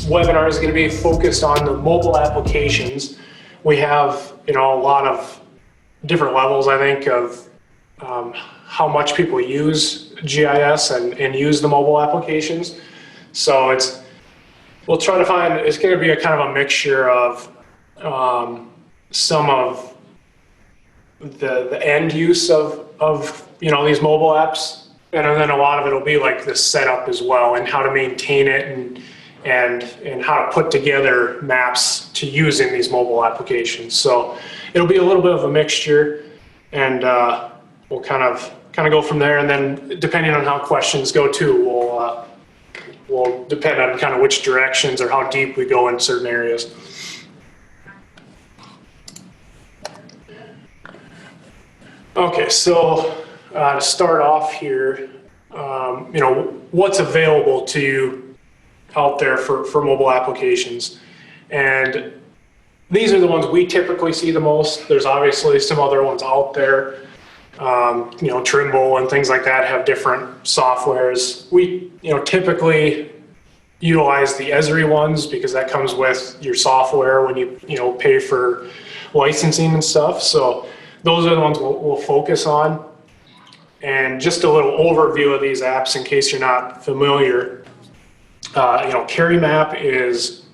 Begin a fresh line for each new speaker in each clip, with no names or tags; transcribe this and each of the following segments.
webinar is going to be focused on the mobile applications. We have, a lot of different levels, I think, of how much people use GIS and use the mobile applications. So we'll try to find, it's going to be a kind of a mixture of some of the end use of these mobile apps, and then a lot of it will be like the setup as well, and how to maintain it and how to put together maps to use in these mobile applications. So it'll be a little bit of a mixture, and we'll kind of go from there. And then depending on how questions go too, will depend on kind of which directions or how deep we go in certain areas. Okay, so to start off here, what's available to you out there for mobile applications. And these are the ones we typically see the most. There's obviously some other ones out there. Trimble and things like that have different softwares. We, typically utilize the Esri ones because that comes with your software when you pay for licensing and stuff. So those are the ones we'll focus on. And just a little overview of these apps in case you're not familiar. CarryMap is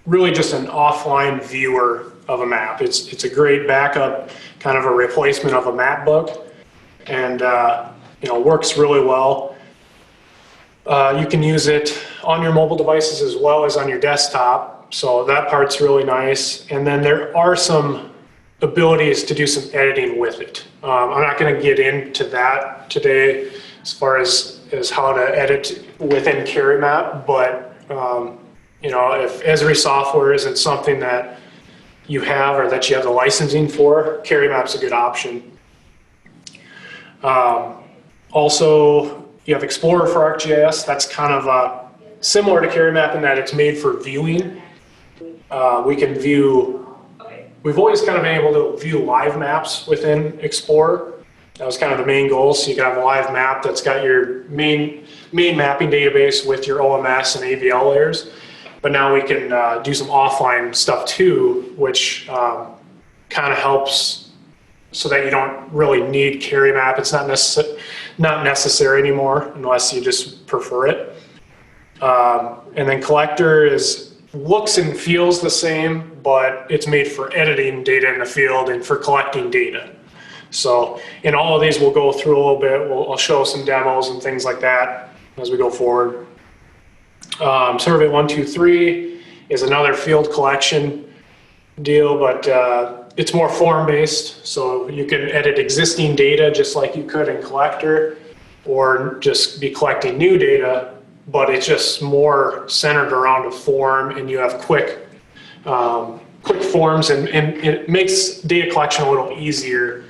really just an offline viewer of a map. It's a great backup, kind of a replacement of a map book, and works really well. You can use it on your mobile devices as well as on your desktop, so that part's really nice. And then there are some abilities to do some editing with it. I'm not going to get into that today as far as how to edit within CarryMap, but if Esri software isn't something that you have or that you have the licensing for, CarryMap's a good option. Also, you have Explorer for ArcGIS. That's kind of similar to CarryMap in that it's made for viewing. We can view. We've always kind of been able to view live maps within Explorer. That was kind of the main goal. So you can have a live map that's got your main mapping database with your OMS and AVL layers. But now we can do some offline stuff too, which kind of helps so that you don't really need CarryMap. It's not necessary anymore unless you just prefer it. And then Collector looks and feels the same, but it's made for editing data in the field and for collecting data. So in all of these, we'll go through a little bit. I'll show some demos and things like that as we go forward. Survey 123 is another field collection deal, but it's more form-based. So you can edit existing data just like you could in Collector, or just be collecting new data, but it's just more centered around a form, and you have quick forms, and it makes data collection a little easier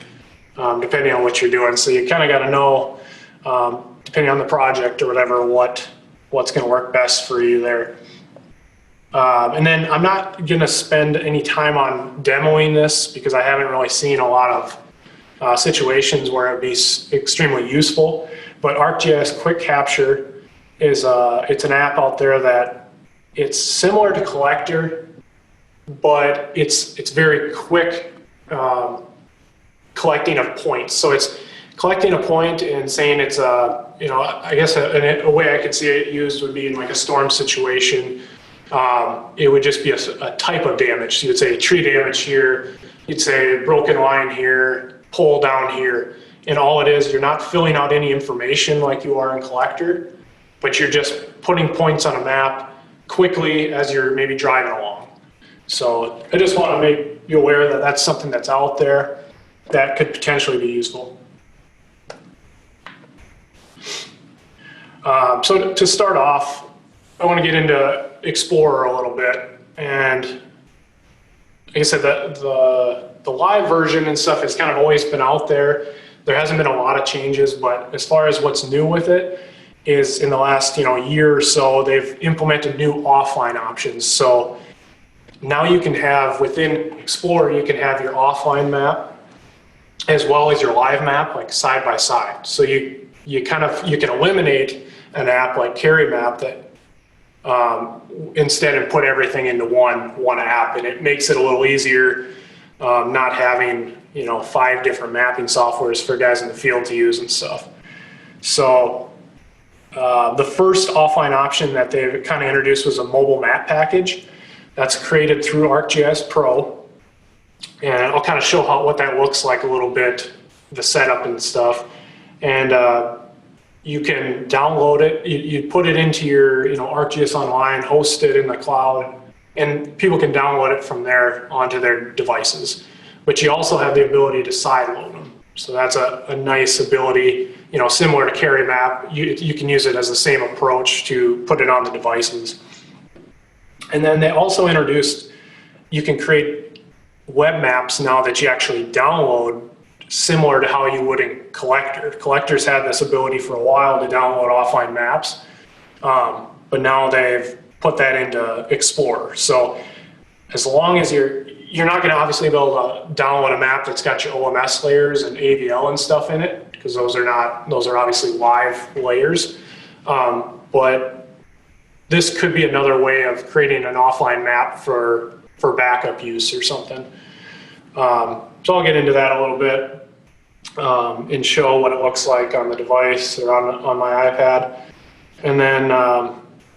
depending on what you're doing. So you kind of got to know, depending on the project or whatever, what's going to work best for you there. And then I'm not going to spend any time on demoing this because I haven't really seen a lot of situations where it'd be extremely useful. But ArcGIS Quick Capture is it's an app out there that it's similar to Collector, but it's very quick collecting of points. So it's collecting a point and saying it's I guess a way I could see it used would be in like a storm situation. It would just be a type of damage. So you'd say tree damage here, you'd say broken line here, pole down here, and all it is, you're not filling out any information like you are in Collector, but you're just putting points on a map quickly as you're maybe driving along. So I just want to make you aware that that's something that's out there that could potentially be useful. So to start off, I want to get into Explorer a little bit. And like I said, the live version and stuff has kind of always been out there. There hasn't been a lot of changes, but as far as what's new with it is in the last year or so, they've implemented new offline options. So now you can have, within Explorer, you can have your offline map as well as your live map, like side by side. So you can eliminate an app like CarryMap that instead and put everything into one app, and it makes it a little easier, not having 5 different mapping softwares for guys in the field to use and stuff. So the first offline option that they kind of introduced was a mobile map package that's created through ArcGIS Pro, and I'll kind of show what that looks like a little bit, the setup and stuff. And you can download it. You put it into your ArcGIS Online, host it in the cloud, and people can download it from there onto their devices. But you also have the ability to sideload them. So that's a nice ability, similar to CarryMap. You can use it as the same approach to put it on the devices. And then they also introduced, you can create web maps now that you actually download, similar to how you would in Collector. Collector's had this ability for a while to download offline maps, but now they've put that into Explorer. So as long as you're not going to obviously be able to download a map that's got your OMS layers and AVL and stuff in it, because those are obviously live layers. But this could be another way of creating an offline map for backup use or something. So I'll get into that a little bit and show what it looks like on the device or on my iPad. And then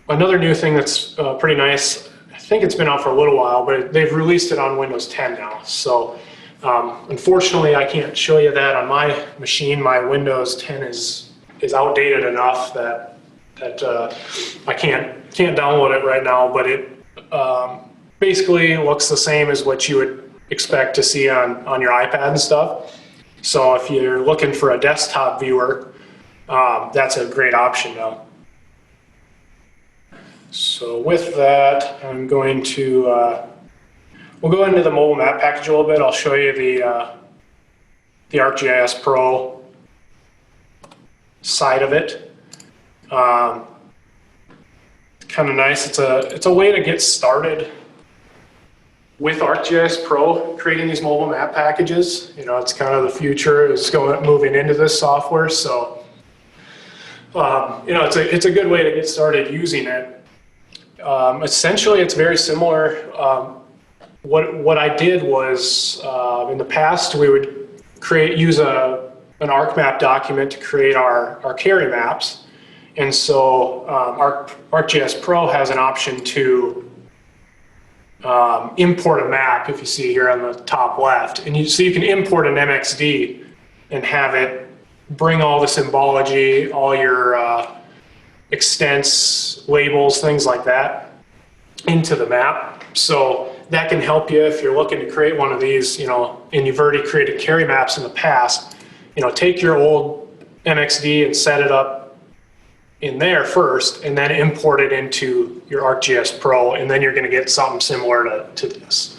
another new thing that's pretty nice, I think it's been out for a little while, but they've released it on Windows 10 now. So unfortunately, I can't show you that on my machine. My Windows 10 is outdated enough that I can't download it right now, but it basically looks the same as what you would expect to see on your iPad and stuff. So if you're looking for a desktop viewer, that's a great option now. So with that, I'm going to, we'll go into the mobile map package a little bit. I'll show you the ArcGIS Pro side of it. It's kind of nice. It's a way to get started with ArcGIS Pro, creating these mobile map packages. It's kind of the future is moving into this software. So, it's a good way to get started using it. Essentially, it's very similar. What I did was, in the past, we would use an ArcMap document to create our carry maps. And so ArcGIS Pro has an option to import a map, if you see here on the top left. And so you can import an MXD and have it bring all the symbology, all your extents, labels, things like that into the map. So that can help you if you're looking to create one of these, and you've already created carry maps in the past. Take your old MXD and set it up in there first, and then import it into your ArcGIS Pro, and then you're going to get something similar to this.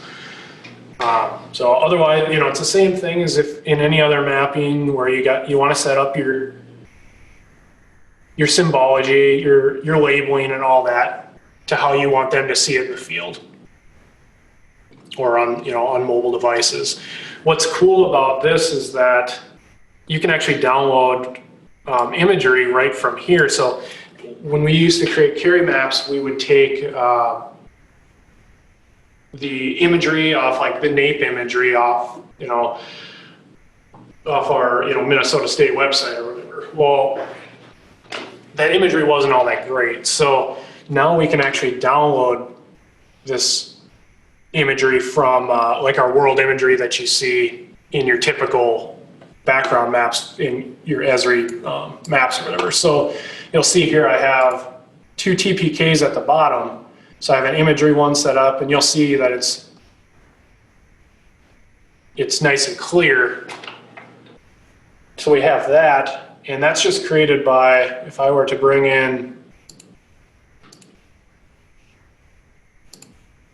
So otherwise, it's the same thing as if in any other mapping where you want to set up your symbology, your labeling, and all that to how you want them to see it in the field or on mobile devices. What's cool about this is that you can actually download imagery right from here. So when we used to create carry maps, we would take the imagery off, like the NAPE imagery off our Minnesota State website or whatever. Well, that imagery wasn't all that great. So now we can actually download this imagery from like our world imagery that you see in your typical background maps in your Esri maps or whatever. So you'll see here I have 2 TPKs at the bottom. So I have an imagery one set up, and you'll see that it's nice and clear. So we have that, and that's just created by, if I were to bring in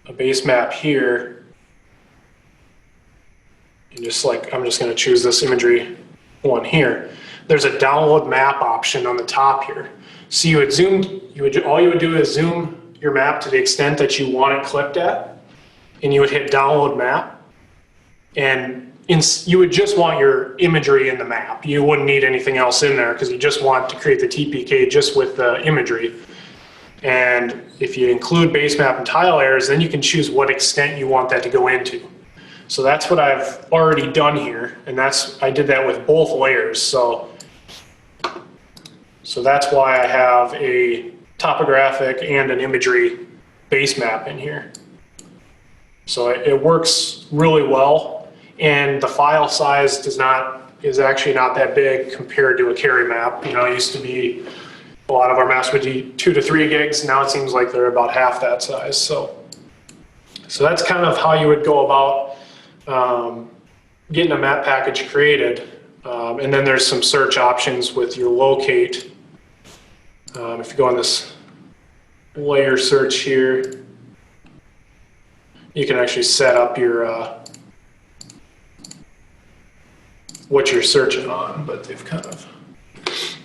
a base map here, and I'm just going to choose this imagery one here. There's a download map option on the top here. So all you would do is zoom your map to the extent that you want it clipped at, and you would hit download map, and you would just want your imagery in the map. You wouldn't need anything else in there because you just want to create the TPK just with the imagery. And if you include base map and tile layers, then you can choose what extent you want that to go into. So that's what I've already done here, and I did that with both layers. So that's why I have a topographic and an imagery base map in here. So it works really well, and the file size is actually not that big compared to a carry map. It used to be a lot of our maps would be 2 to 3 gigs. Now it seems like they're about half that size. So that's kind of how you would go about getting a map package created. And then there's some search options with your locate. If you go on this layer search here, you can actually set up your what you're searching on, but they've kind of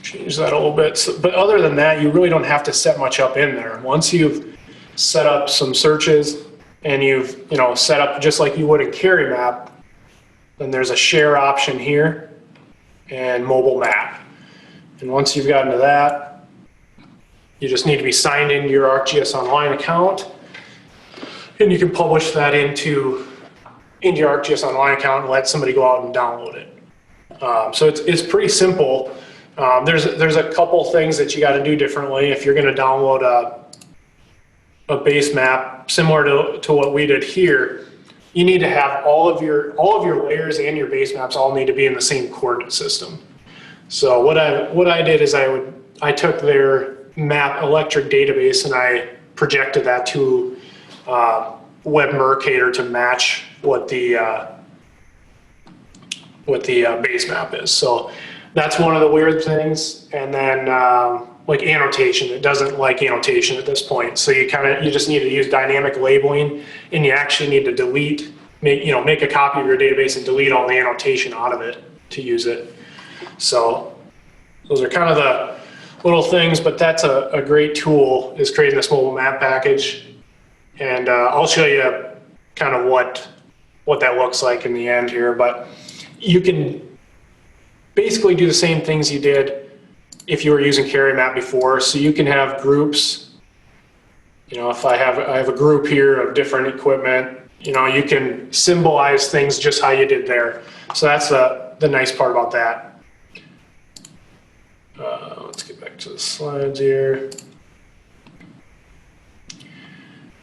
changed that a little bit. But other than that, you really don't have to set much up in there. Once you've set up some searches and you've set up just like you would in carry map, then there's a share option here and mobile map. And once you've gotten to that, you just need to be signed into your ArcGIS Online account, and you can publish that into your ArcGIS Online account and let somebody go out and download it. So it's pretty simple. There's a couple things that you got to do differently if you're going to download a base map similar to what we did here. You need to have all of your layers and your base maps all need to be in the same coordinate system. So what I did is I took their map electric database and I projected that to Web Mercator to match what the base map is. So that's one of the weird things. And then like annotation, it doesn't like annotation at this point. So you just need to use dynamic labeling, and you actually need to make a copy of your database and delete all the annotation out of it to use it. So those are kind of the little things, but that's a great tool, is creating this mobile map package. And I'll show you kind of what that looks like in the end here, but you can basically do the same things you did if you were using carry map before. So you can have groups. If I have a group here of different equipment, you can symbolize things just how you did there. So that's the nice part about that. Let's get back to the slides here.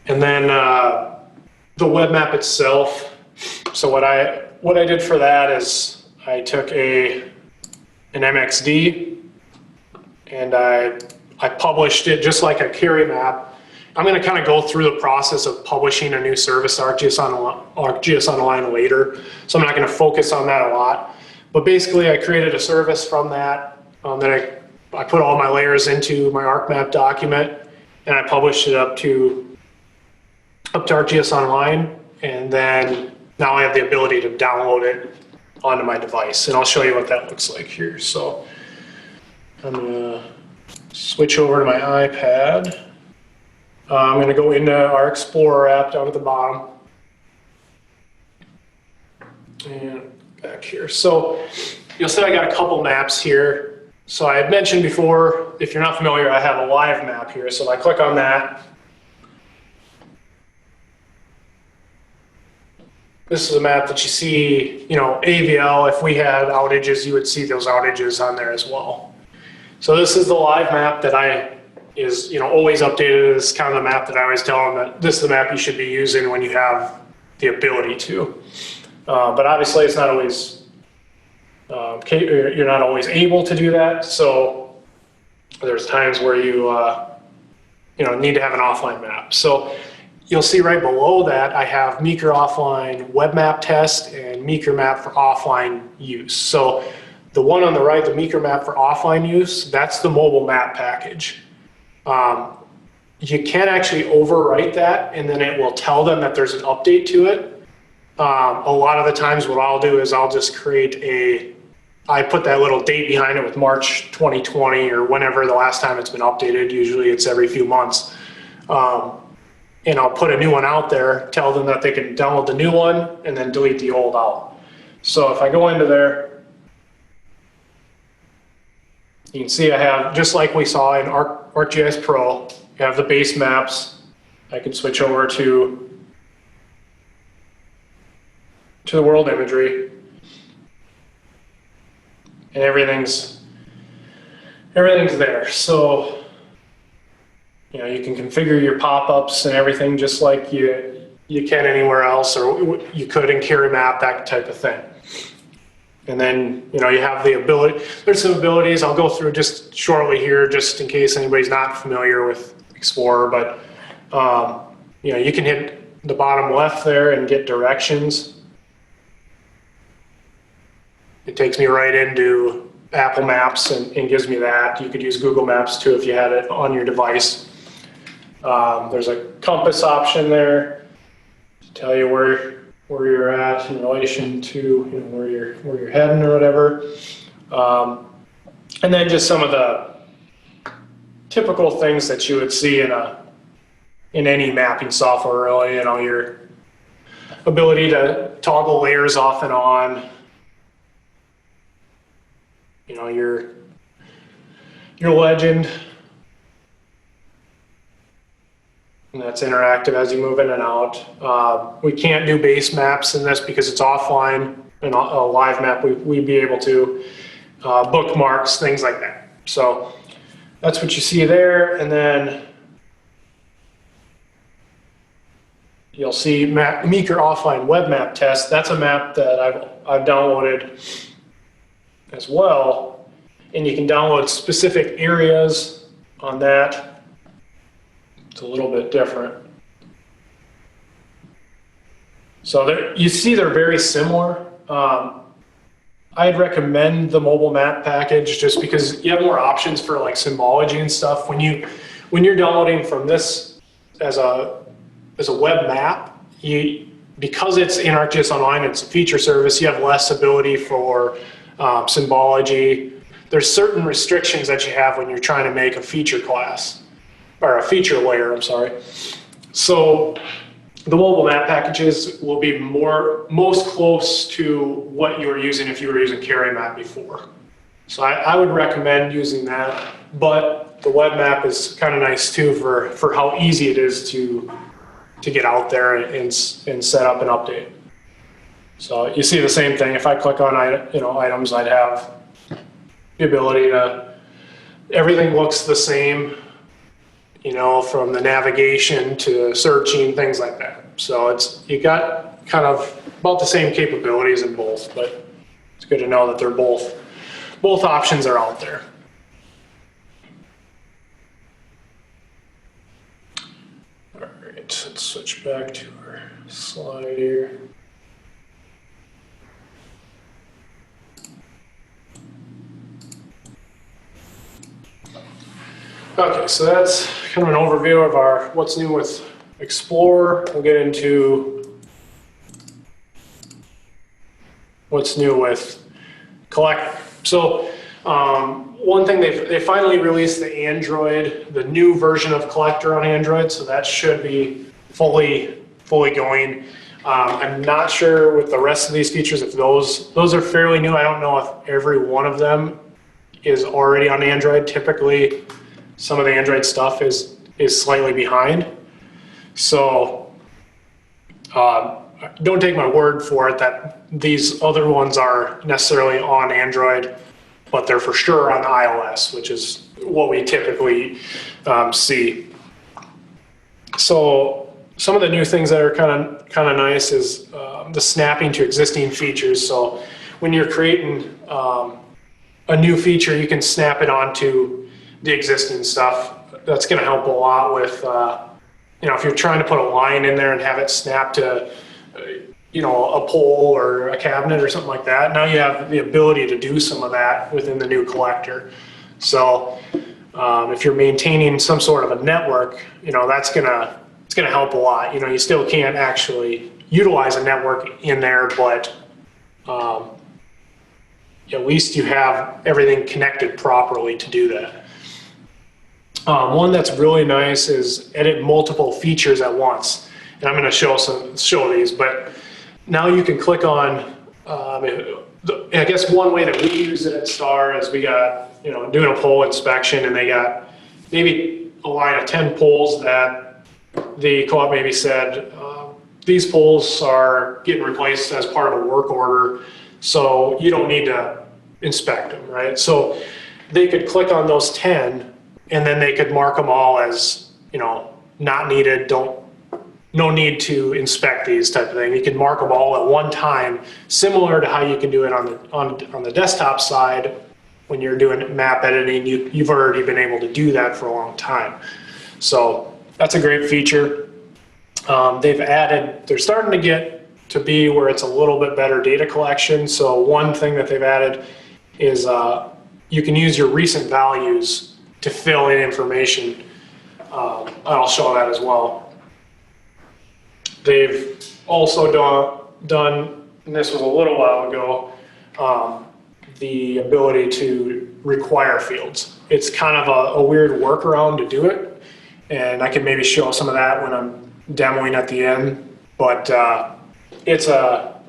And then the web map itself. So what I did for that is I took an MXD and I published it just like a carry map. I'm going to kind of go through the process of publishing a new service to ArcGIS Online later, so I'm not going to focus on that a lot. But basically, I created a service from that. Then I put all my layers into my ArcMap document, and I published it up to ArcGIS Online, and then now I have the ability to download it onto my device, and I'll show you what that looks like here. So I'm going to switch over to my iPad. I'm going to go into our Explorer app down at the bottom and back here. So you'll see I got a couple maps here. So I had mentioned before, if you're not familiar, I have a live map here. So if I click on that, this is a map that you see, AVL, if we had outages, you would see those outages on there as well. So this is the live map that is always updated. It's kind of the map that I always tell them that this is the map you should be using when you have the ability to. But obviously it's not always, you're not always able to do that. So there's times where you need to have an offline map. So you'll see right below that I have Meeker Offline Web Map Test and Meeker Map for offline use. So the one on the right, the Meeker Map for offline use, that's the mobile map package. You can actually overwrite that, and then it will tell them that there's an update to it. A lot of the times what I'll do is I'll just I put that little date behind it with March 2020 or whenever the last time it's been updated. Usually it's every few months. And I'll put a new one out there, tell them that they can download the new one and then delete the old out. So if I go into there, you can see I have, just like we saw in ArcGIS Pro, you have the base maps. I can switch over to the world imagery, and everything's there. So, you know, you can configure your pop-ups and everything just like you can anywhere else, or you could in Carry Map, that type of thing. And then, you know, you have the ability, there's some abilities I'll go through just shortly here, just in case anybody's not familiar with Explorer, but, you know, you can hit the bottom left there and get directions. It takes me right into Apple Maps and gives me that. You could use Google Maps too if you had it on your device. There's a compass option there to tell you where you're at in relation to, you know, where you're heading or whatever. And then just some of the typical things that you would see in any mapping software, really. You know, your ability to toggle layers off and on. You know, your legend. And that's interactive as you move in and out. We can't do base maps in this because it's offline. And a live map, we'd be able to. Bookmarks, things like that. So that's what you see there. And then you'll see Meeker Offline Web Map Test. That's a map that I've downloaded as well. And you can download specific areas on that. It's a little bit different. So you see they're very similar. I'd recommend the mobile map package just because you have more options for like symbology and stuff. When you're downloading from this as a web map, because it's in ArcGIS Online, it's a feature service, you have less ability for symbology. There's certain restrictions that you have when you're trying to make a feature class. Or a feature layer, I'm sorry. So the mobile map packages will be most close to what you were using if you were using Carry Map before. So I would recommend using that, but the web map is kind of nice too for how easy it is to get out there and set up and update. So you see the same thing. If I click on items, I'd have the ability to, everything looks the same, you know, from the navigation to searching, things like that. So you got kind of about the same capabilities in both, but it's good to know that they're both options are out there. All right, let's switch back to our slide here. Okay, so that's kind of an overview of what's new with Explorer. We'll get into what's new with Collector. So one thing, they finally released the new version of Collector on Android, so that should be fully going. I'm not sure with the rest of these features if those are fairly new. I don't know if every one of them is already on Android. Typically, some of the Android stuff is slightly behind. So don't take my word for it that these other ones are necessarily on Android, but they're for sure on iOS, which is what we typically see. So some of the new things that are kind of nice is the snapping to existing features. So when you're creating a new feature, you can snap it onto the existing stuff. That's going to help a lot with, you know, if you're trying to put a line in there and have it snap to, you know, a pole or a cabinet or something like that. Now you have the ability to do some of that within the new Collector. So if you're maintaining some sort of a network, you know, it's gonna help a lot. You know, you still can't actually utilize a network in there, but at least you have everything connected properly to do that. One that's really nice is edit multiple features at once. And I'm going to show these, but now you can click on, I guess one way that we use it at STAR is we got, you know, doing a pole inspection and they got maybe a line of 10 poles that the co-op maybe said, these poles are getting replaced as part of a work order, so you don't need to inspect them, right? So they could click on those 10 and then they could mark them all as, you know, not needed, no need to inspect these type of thing. You can mark them all at one time, similar to how you can do it on the desktop side. When you're doing map editing, you've already been able to do that for a long time. So that's a great feature. They're starting to get to be where it's a little bit better data collection. So one thing that they've added is you can use your recent values to fill in information. I'll show that as well. They've also done, and this was a little while ago, the ability to require fields. It's kind of a weird workaround to do it, and I can maybe show some of that when I'm demoing at the end, but it's a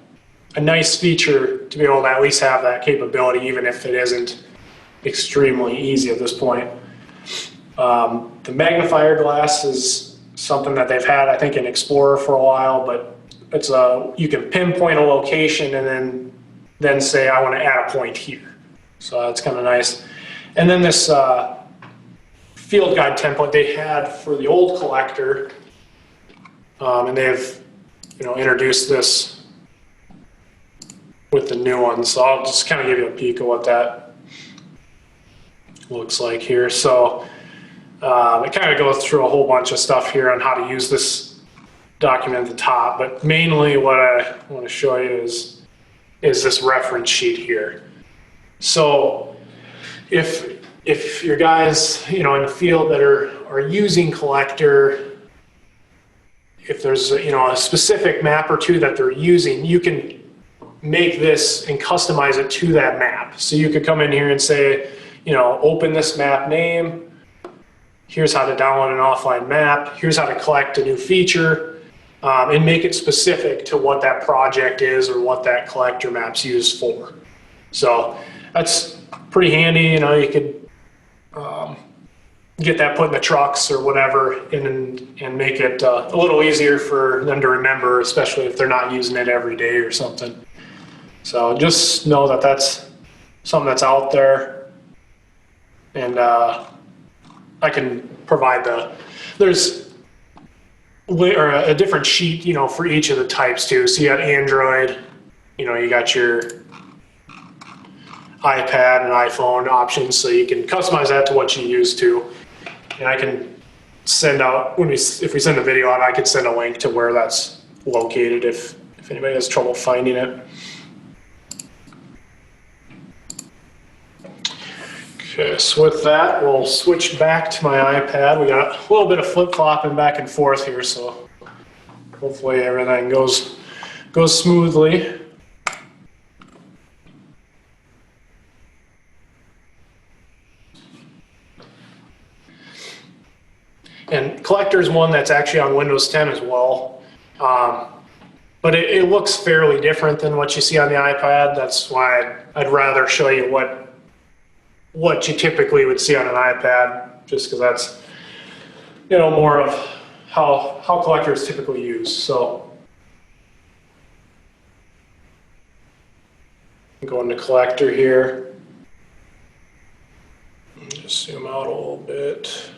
nice feature to be able to at least have that capability, even if it isn't extremely easy at this point. The magnifier glass is something that they've had, I think, in Explorer for a while, but it's you can pinpoint a location and then say, I want to add a point here. So that's kind of nice. And then this field guide template they had for the old collector, and they've, you know, introduced this with the new one. So I'll just kind of give you a peek of what that looks like here. So it kind of goes through a whole bunch of stuff here on how to use this document at the top, but mainly what I want to show you is this reference sheet here. So if your guys, you know, in the field that are using collector, if there's, you know, a specific map or two that they're using, you can make this and customize it to that map. So you could come in here and say, you know, open this map name. Here's how to download an offline map. Here's how to collect a new feature, and make it specific to what that project is or what that collector map's used for. So that's pretty handy. You know, you could get that put in the trucks or whatever, and make it a little easier for them to remember, especially if they're not using it every day or something. So just know that that's something that's out there, and I can provide there's a different sheet, you know, for each of the types too. So you got Android, you know, you got your iPad and iPhone options, so you can customize that to what you use to. And I can send out, if we send the video out, I could send a link to where that's located if anybody has trouble finding it. Okay, so with that, we'll switch back to my iPad. We got a little bit of flip-flopping back and forth here, so hopefully everything goes smoothly. And Collector is one that's actually on Windows 10 as well. But it looks fairly different than what you see on the iPad. That's why I'd rather show you what you typically would see on an iPad, just because that's, you know, more of how Collector is typically used. So go into Collector here. Just zoom out a little bit.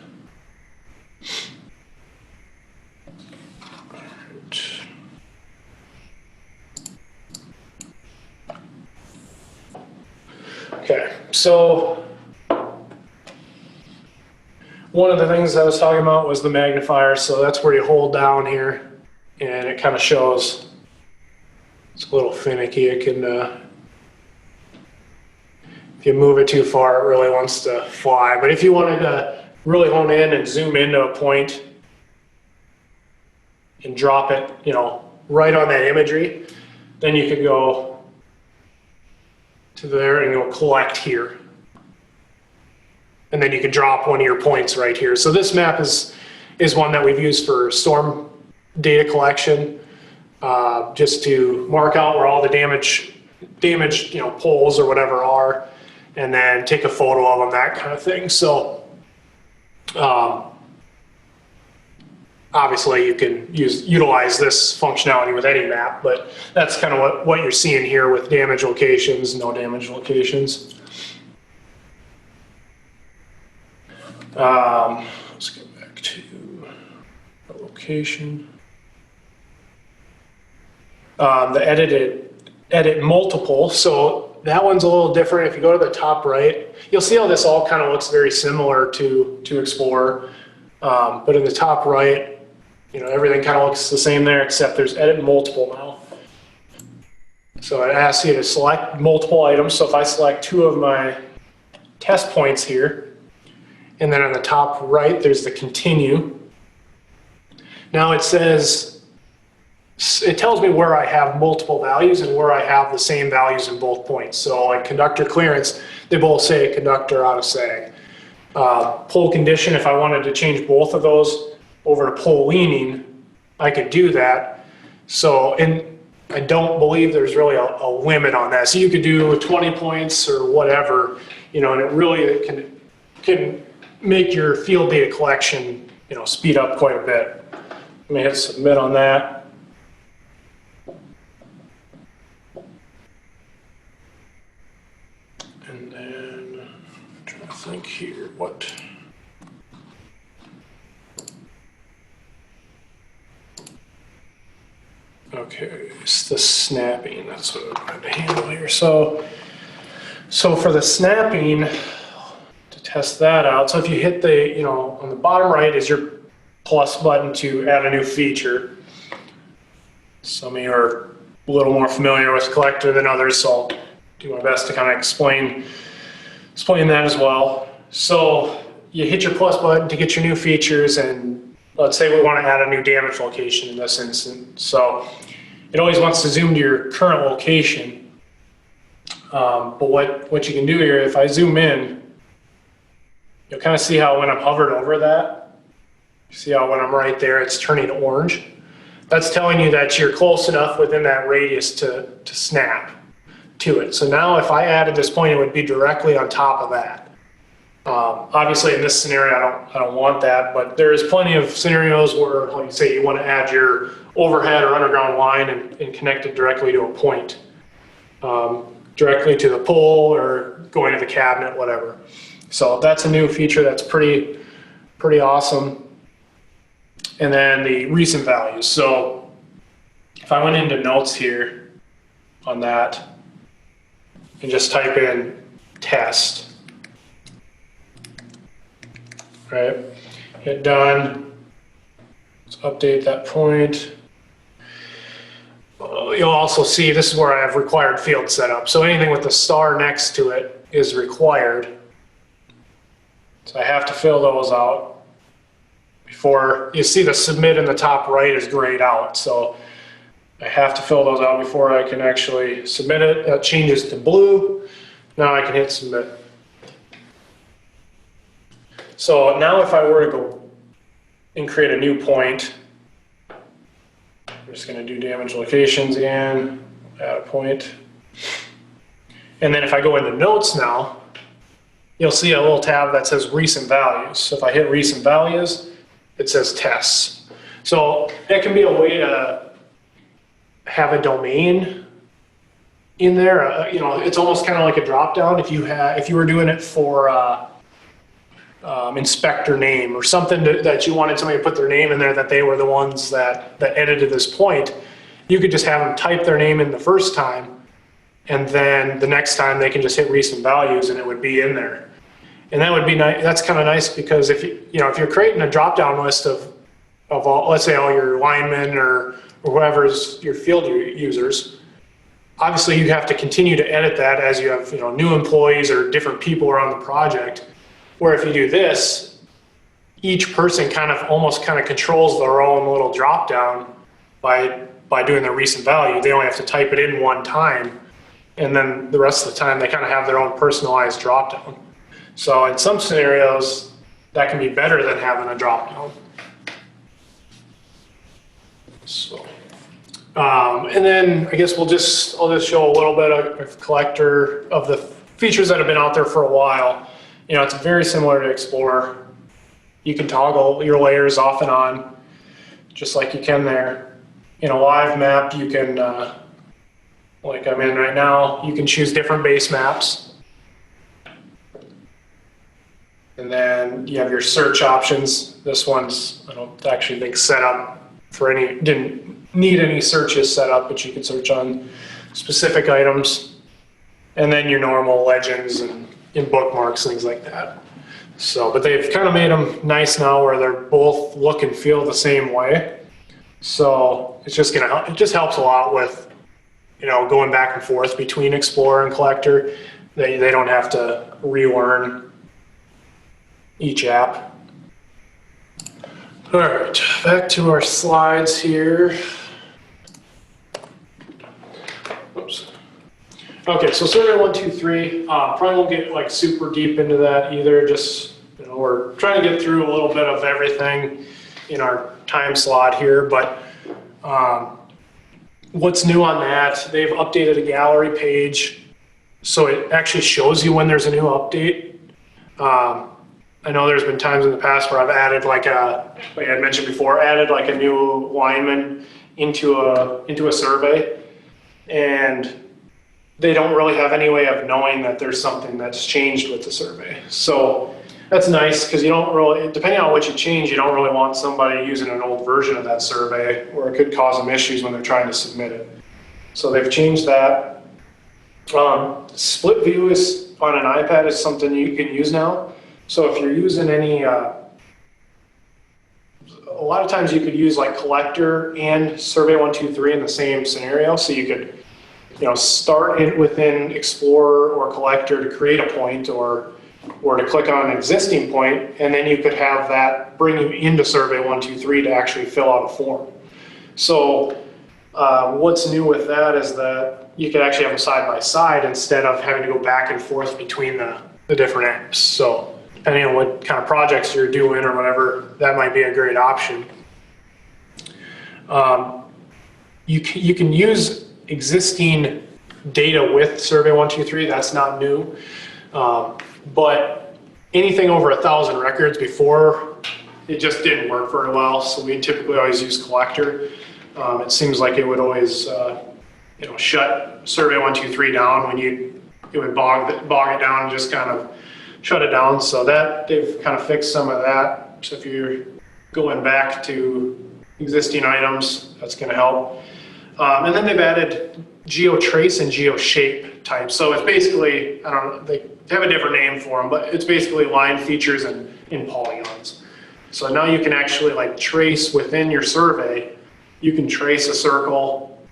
Okay, so one of the things I was talking about was the magnifier. So that's where you hold down here and it kind of shows. It's a little finicky. It can, if you move it too far, it really wants to fly. But if you wanted to really hone in and zoom into a point and drop it, you know, right on that imagery, then you could go to there and go collect here. And then you can drop one of your points right here. So this map is one that we've used for storm data collection, just to mark out where all the damaged, you know, poles or whatever are, and then take a photo of them, that kind of thing. So Obviously, you can utilize this functionality with any map, but that's kind of what you're seeing here with damage locations, no damage locations. Let's get back to the location. The edit multiple. So that one's a little different. If you go to the top right, you'll see how this all kind of looks very similar to Explorer. But in the top right, everything kind of looks the same there, except there's edit multiple now. So it asks you to select multiple items. So if I select 2 of my test points here, and then on the top right, there's the continue. Now it tells me where I have multiple values and where I have the same values in both points. So like conductor clearance, they both say conductor out of sag. Pole condition, if I wanted to change both of those over to pole leaning, I could do that. So, and I don't believe there's really a limit on that. So you could do 20 points or whatever, and it really can make your field data collection, speed up quite a bit. Let me hit submit on that. And then I'm trying to think here what. Okay, it's the snapping. That's what I'm going to handle here. So for the snapping, to test that out. So if you hit the, on the bottom right is your plus button to add a new feature. Some of you are a little more familiar with Collector than others, so I'll do my best to kind of explain that as well. So you hit your plus button to get your new features, and let's say we want to add a new damage location in this instance. So it always wants to zoom to your current location. But what you can do here, if I zoom in, you'll kind of see how when I'm hovered over that, you see how when I'm right there, it's turning orange. That's telling you that you're close enough within that radius to snap to it. So now if I added this point, it would be directly on top of that. Obviously in this scenario, I don't want that, but there's plenty of scenarios where, like you say, you want to add your overhead or underground line and connect it directly to a point, directly to the pole or going to the cabinet, whatever. So that's a new feature that's pretty awesome. And then the recent values. So if I went into notes here on that and just type in test, right? Hit done. Let's update that point. You'll also see this is where I have required field set up. So anything with the star next to it is required. So I have to fill those out before you see the submit in the top right is grayed out. So I have to fill those out before I can actually submit it. That changes to blue. Now I can hit submit. So now if I were to go and create a new point, I'm just going to do damage locations again, add a point. And then if I go into notes now, you'll see a little tab that says recent values. So if I hit recent values, it says tests. So that can be a way to have a domain in there. It's almost kind of like a drop down if you were doing it for inspector name or something that you wanted somebody to put their name in there, that they were the ones that edited this point. You could just have them type their name in the first time, and then the next time they can just hit recent values and it would be in there. And that would be nice. That's kind of nice because if you're creating a drop down list of all, let's say all your linemen or whoever's your field users, obviously you have to continue to edit that as you have new employees or different people around the project. Where if you do this, each person almost controls their own little drop down by doing their recent value. They only have to type it in one time, and then the rest of the time they kind of have their own personalized drop down. So in some scenarios, that can be better than having a drop down. So, and then I guess I'll just show a little bit of Collector of the features that have been out there for a while. It's very similar to Explorer. You can toggle your layers off and on. just like you can there. In a live map, you can, like I'm in right now, you can choose different base maps. And then you have your search options. This one's, I don't actually think set up for any, didn't need any searches set up, but you can search on specific items. And then your normal legends and bookmarks, things like that. So, but they've kind of made them nice now where they're both look and feel the same way. So it's just gonna help, it just helps a lot with, you know, going back and forth between Explorer and Collector. They don't have to relearn each app. All right, back to our slides here. Oops. Okay, so survey 1, 2, 3. Probably won't get like super deep into that either. Just, you know, we're trying to get through a little bit of everything in our time slot here. But what's new on that? They've updated a gallery page, so it actually shows you when there's a new update. I know there's been times in the past where I've added like a, like I had mentioned before, added like a new lineman into a survey, and they don't really have any way of knowing that there's something that's changed with the survey. So that's nice because you don't really, depending on what you change, you don't really want somebody using an old version of that survey where it could cause them issues when they're trying to submit it. So they've changed that. Split view is on an iPad is something you can use now. So if you're using any, a lot of times you could use like Collector and Survey 1, 2, 3 in the same scenario. So you could, you know, start it within Explorer or Collector to create a point or to click on an existing point, and then you could have that bring you into Survey 1, 2, 3 to actually fill out a form. So what's new with that is that you could actually have them side by side instead of having to go back and forth between the different apps. So depending on what kind of projects you're doing or whatever, that might be a great option. You can use existing data with Survey 1, 2, 3. That's not new. But anything over 1,000 records before, it just didn't work very well. So we typically always use Collector. It seems like it would always, you know, shut Survey 1, 2, 3 down when it would bog it down and just kind of shut it down. So that they've kind of fixed some of that. So if you're going back to existing items, that's going to help. And then they've added GeoTrace and GeoShape types. So it's basically, I don't know, they have a different name for them, but it's basically line features in polygons. So now you can actually like trace within your survey, you can trace a circle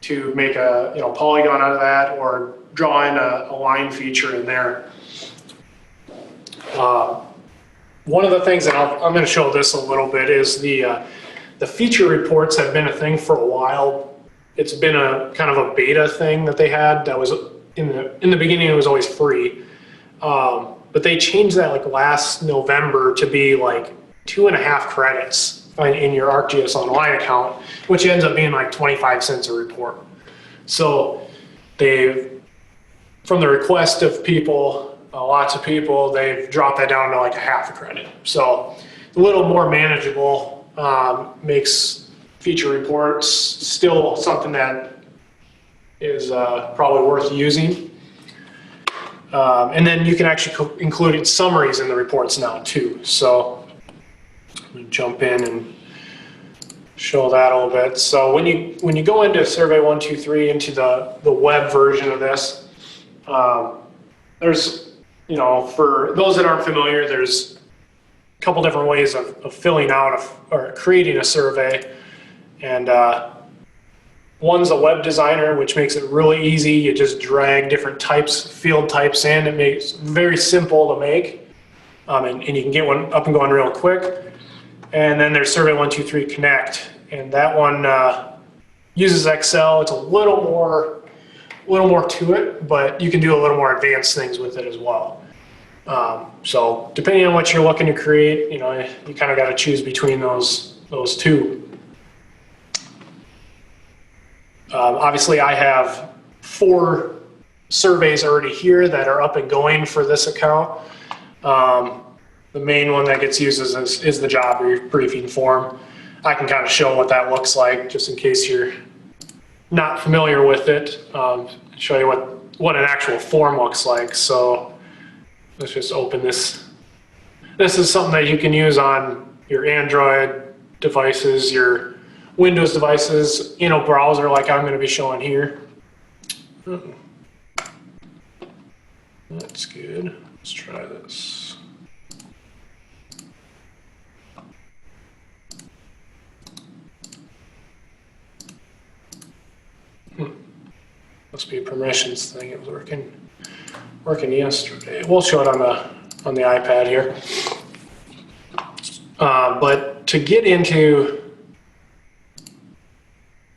to make a, you know, polygon out of that, or draw in a line feature in there. One of the things that I'm going to show this a little bit is the feature reports have been a thing for a while. It's been a kind of a beta thing that they had that was in the beginning, it was always free. But they changed that like last November to be like 2.5 credits in your ArcGIS Online account, which ends up being like 25 cents a report. So they've, from the request of people, lots of people, they've dropped that down to like 1/2 credit. So a little more manageable, makes feature reports still something that is probably worth using. And then you can actually include summaries in the reports now too. So let me jump in and show that a little bit. So when you go into Survey 1, 2, 3 into the web version of this, there's, you know, for those that aren't familiar, there's a couple different ways of filling out or creating a survey. And one's a web designer, which makes it really easy. You just drag different types, field types in. It makes it very simple to make. And you can get one up and going real quick. And then there's Survey 1, 2, 3 Connect. And that one uses Excel. It's a little more to it, but you can do a little more advanced things with it as well. So depending on what you're looking to create, you know, you kind of got to choose between those two. Obviously, I have 4 surveys already here that are up and going for this account. The main one that gets used is the job briefing form. I can kind of show what that looks like, just in case you're not familiar with it. Show you what an actual form looks like. So let's just open this. This is something that you can use on your Android devices, your Windows devices, in a browser like I'm going to be showing here. That's good. Let's try this. Must be a permissions thing. It was working yesterday. We'll show it on the iPad here. But to get into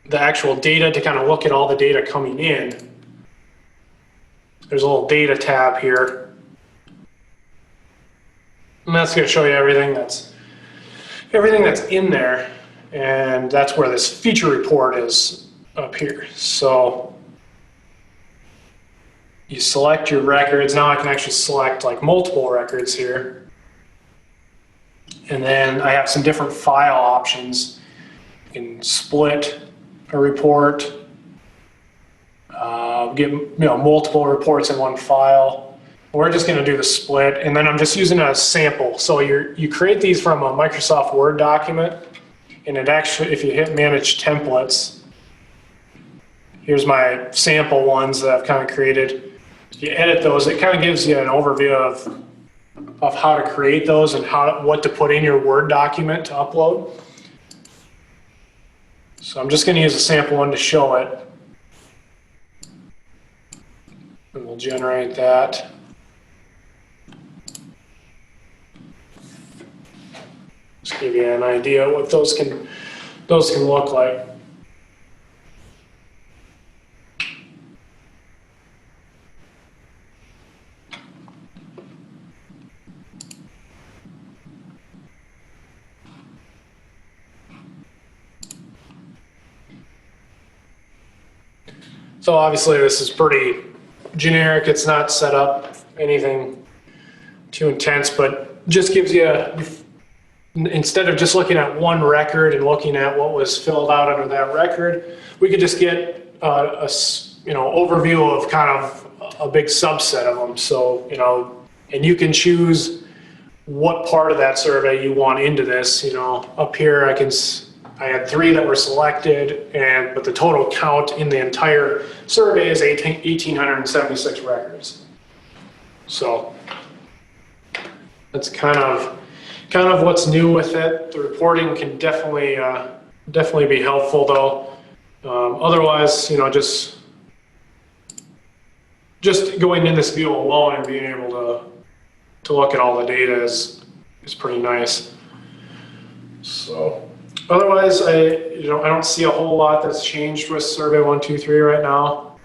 the actual data, to kind of look at all the data coming in, there's a little data tab here. And that's going to show you everything that's in there. And that's where this feature report is up here. So you select your records. Now I can actually select like multiple records here. And then I have some different file options. You can split a report, get multiple reports in one file. We're just going to do the split, and then I'm just using a sample. So you create these from a Microsoft Word document, and it actually, if you hit Manage Templates, here's my sample ones that I've kind of created. If you edit those, it kind of gives you an overview of how to create those and what to put in your Word document to upload. So I'm just going to use a sample one to show it. And we'll generate that. Just give you an idea what those can look like. So obviously this is pretty generic. It's not set up anything too intense, but just gives you, instead of just looking at one record and looking at what was filled out under that record, we could just get a overview of kind of a big subset of them. So, and you can choose what part of that survey you want into this. Up here I had 3 that were selected, but the total count in the entire survey is 1,876 records. So that's kind of what's new with it. The reporting can definitely be helpful, though. Otherwise, just going in this view alone and being able to look at all the data is pretty nice. So. Otherwise, I don't see a whole lot that's changed with Survey 123 right now.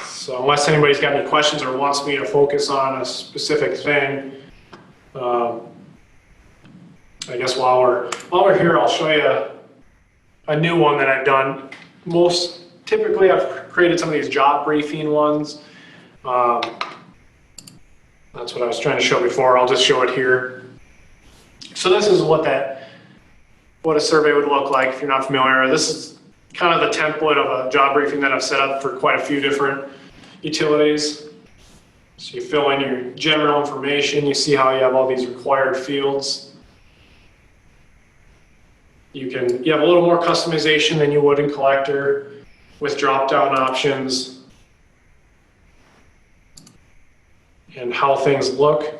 So unless anybody's got any questions or wants me to focus on a specific thing, I guess while we're here, I'll show you a new one that I've done. Typically, I've created some of these job briefing ones. That's what I was trying to show before. I'll just show it here. So this is what a survey would look like if you're not familiar. This is kind of the template of a job briefing that I've set up for quite a few different utilities. So you fill in your general information. You see how you have all these required fields. You have a little more customization than you would in Collector with drop-down options and how things look.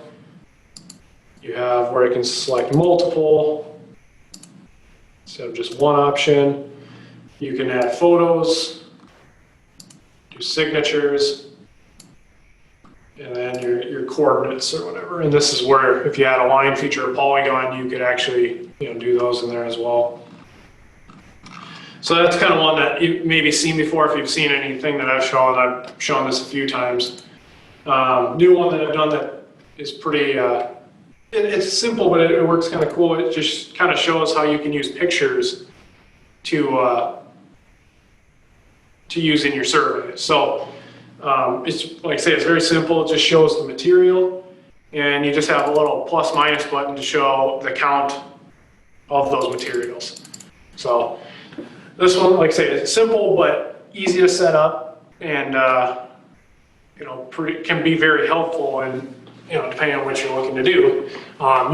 You have where you can select multiple instead of just one option. You can add photos, do signatures, and then your coordinates or whatever. And this is where, if you had a line feature or polygon, you could actually do those in there as well. So that's kind of one that you've maybe seen before if you've seen anything that I've shown. I've shown this a few times. New one that I've done that is pretty, it's simple, but it works kind of cool. It just kind of shows how you can use pictures to use in your survey. So it's like I say, it's very simple. It just shows the material, and you just have a little plus minus button to show the count of those materials. So this one, like I say, is simple but easy to set up, and can be very helpful, and depending on what you're looking to do.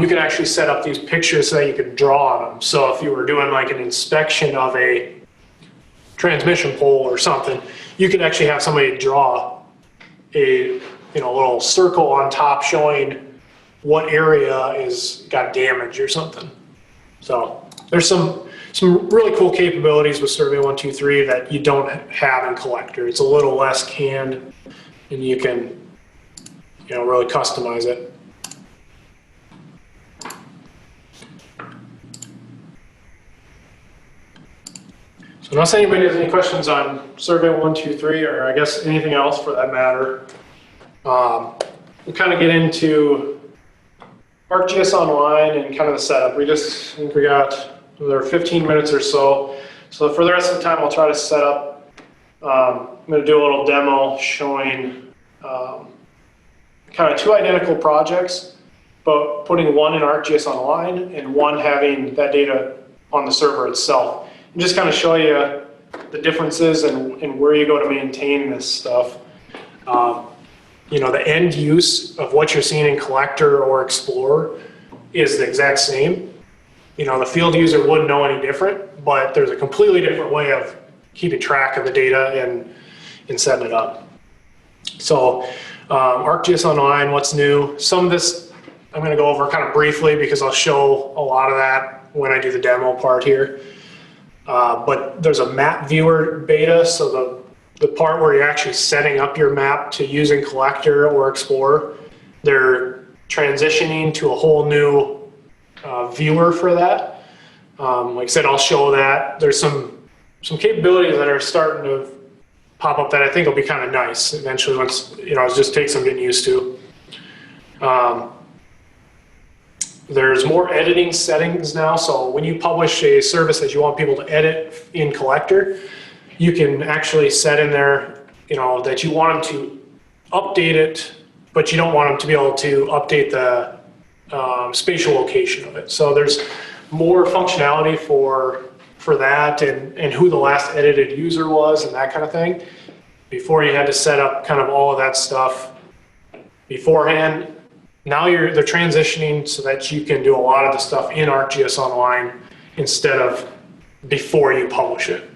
You can actually set up these pictures so that you can draw on them. So if you were doing like an inspection of a transmission pole or something, you could actually have somebody draw a little circle on top showing what area is got damage or something. So there's some really cool capabilities with Survey 123 that you don't have in Collector. It's a little less canned, and you can really customize it. So unless anybody has any questions on Survey 123, or I guess anything else for that matter, we'll kind of get into ArcGIS Online and kind of the setup. I think we got another 15 minutes or so. So for the rest of the time, I'll try to set up. I'm going to do a little demo showing kind of two identical projects, but putting one in ArcGIS Online and one having that data on the server itself. And just kind of show you the differences and where you go to maintain this stuff. The end use of what you're seeing in Collector or Explorer is the exact same. The field user wouldn't know any different, but there's a completely different way of keeping track of the data and setting it up. So ArcGIS Online, what's new? Some of this I'm going to go over kind of briefly because I'll show a lot of that when I do the demo part here. But there's a map viewer beta, so the part where you're actually setting up your map to using Collector or Explorer, they're transitioning to a whole new viewer for that. Like I said, I'll show that. There's some capabilities that are starting to pop up that I think will be kind of nice eventually once, it just takes some getting used to. There's more editing settings now, so when you publish a service that you want people to edit in Collector, you can actually set in there, that you want them to update it, but you don't want them to be able to update the spatial location of it. So there's more functionality for that and who the last edited user was and that kind of thing. Before you had to set up kind of all of that stuff beforehand. Now they're transitioning so that you can do a lot of the stuff in ArcGIS Online instead of before you publish it.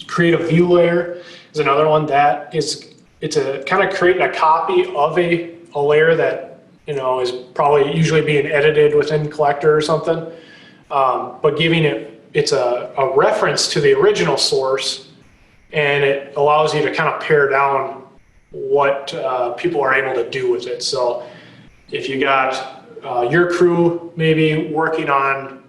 Create a view layer is another one that it's a kind of creating a copy of a layer that is probably usually being edited within Collector or something, but giving it's a reference to the original source, and it allows you to kind of pare down what people are able to do with it. So if you got your crew maybe working on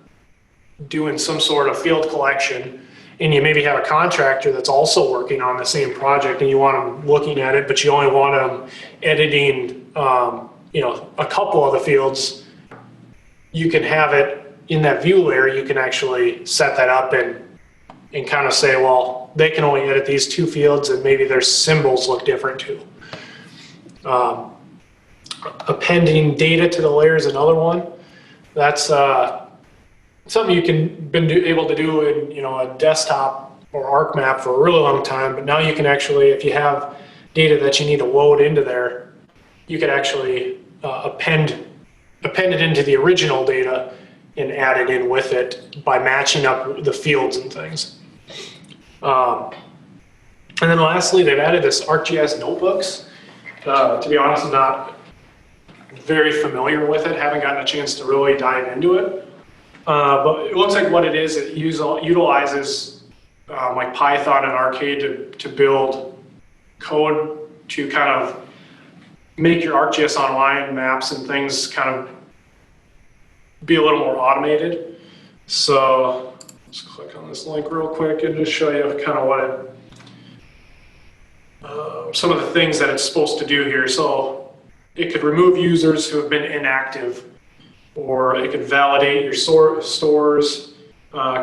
doing some sort of field collection, and you maybe have a contractor that's also working on the same project and you want them looking at it, but you only want them editing a couple of the fields, you can have it in that view layer. You can actually set that up and kind of say, well, they can only edit these two fields and maybe their symbols look different too. Appending data to the layer is another one. That's something you can been able to do in a desktop or ArcMap for a really long time, but now you can actually, if you have data that you need to load into there, you can actually append it into the original data and add it in with it by matching up the fields and things. And then lastly, they've added this ArcGIS notebooks. To be honest, I'm not very familiar with it, haven't gotten a chance to really dive into it. But it looks like what it is, it utilizes like Python and Arcade to build code to kind of make your ArcGIS Online maps and things kind of be a little more automated. So let's click on this link real quick and just show you kind of what some of the things that it's supposed to do here. So it could remove users who have been inactive, or it could validate your stores,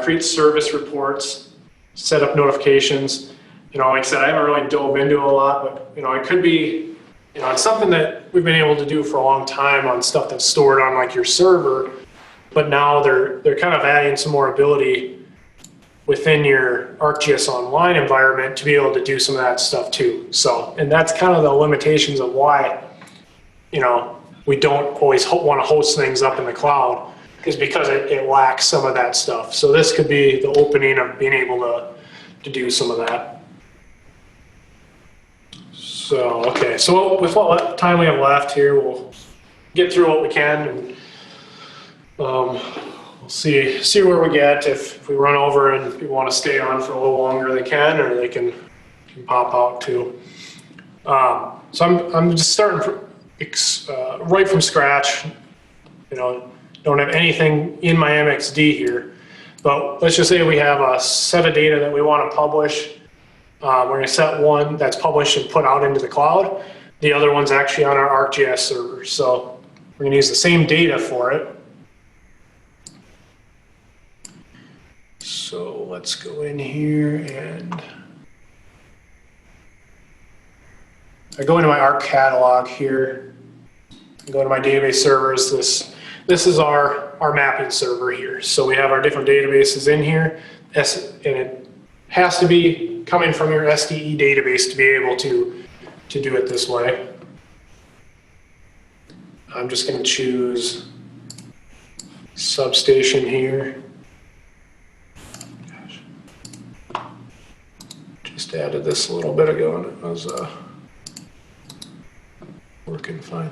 create service reports, set up notifications. Like I said, I haven't really dove into it a lot, but it could be, it's something that we've been able to do for a long time on stuff that's stored on like your server. but now they're kind of adding some more ability within your ArcGIS Online environment to be able to do some of that stuff too. So, and that's kind of the limitations of why, you know, we don't always want to host things up in the cloud, is because it lacks some of that stuff. So this could be the opening of being able to do some of that. So, okay, so with what time we have left here, we'll get through what we can, and we'll see where we get. If we run over and people want to stay on for a little longer, they can, or they can pop out too. So I'm just starting right from scratch. You know, don't have anything in my MXD here, but let's just say we have a set of data that we want to publish. We're going to set one that's published and put out into the cloud. The other one's actually on our ArcGIS server. So we're going to use the same data for it. So let's go in here, and I go into my Arc catalog here, go to my database servers. This is our mapping server here. So we have our different databases in here, and it has to be coming from your SDE database to be able to do it this way. I'm just going to choose Substation here. Gosh. Just added this a little bit ago and it was working fine.